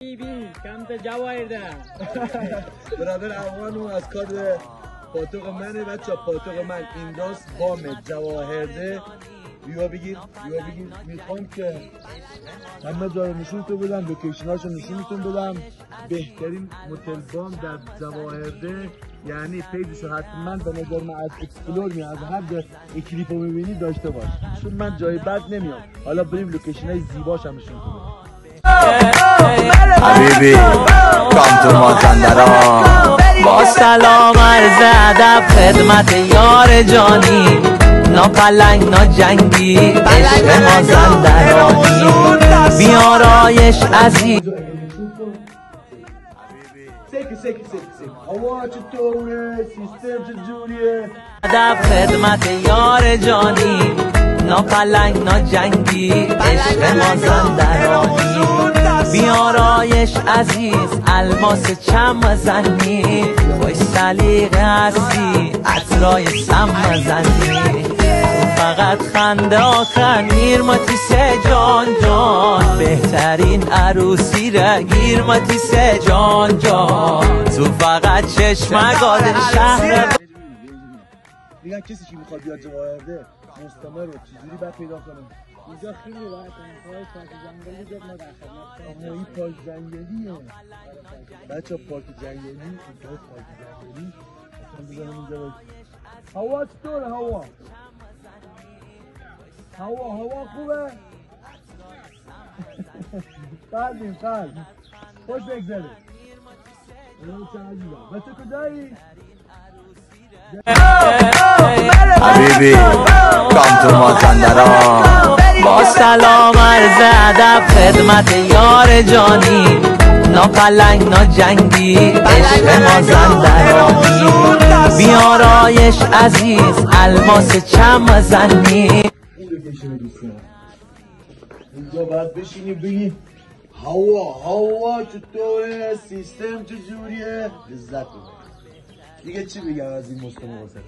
بی کمت جواهرده برادر افغانو از کار پاتوق منه بچه ها. پاتوق من این راست بام جواهرده. بیا بگیر میخوام که همه جای نشونتون بدم، لوکیشناشو نشونتون بدم. بهترین هتل بام در جواهرده، یعنی پیجشو حتما به نظر من از اکسپلور می از هر جا کلیپو میبینی داشته باش، چون من جای بد نمیام. حالا بریم لوکیشنای زیباش هم نشونتون بدم. حبیبی کام تو مازندران، با سلام عرض ادب خدمت یار جانی، نا پلنگ نا جنگی عشق مازندرانی، بیارایش عزیز. سکی هوا چطوره؟ سیستم چجوریه؟ ادب خدمت یار جانی، نا پلنگ نا جنگی عشق مازندرانی، بیارایش عزیز الماس چم مزنی، خوش سلیقه هستی عطرای سم مزنی، فقط خنده آخر میرماتیسه جان جان، بهترین عروسی را گیرماتیسه جان جان، تو فقط چشمگاد شهر. میگن کسی که میخواد بیاد جواهرده مستمر رو چجوری باید پیدا کنیم؟ اینجا خیلی راحت پارک جنگلی جد ما در خدمت. این پارک جنگلیه بچه. پارک جنگلی اینجا پارک جنگلی اصلا بزنم اینجا. هوا چطوره؟ هوا خوبه؟ قلبیم خوش بگذاره. بچه کجایی؟ حبیبی کام تو مازندران، با سلام عرض ادب خدمت یار جانی، نا پلنگ نا جنگی عشق مازندرانی، بیارایش عزیز الماس چم مزنی. این لوکیشن دوستان اینجا باید بشینی بگی هوا چطوره؟ سیستم چجوریه؟ لذت ببر. دیگه چی بگم از این مستمع واسه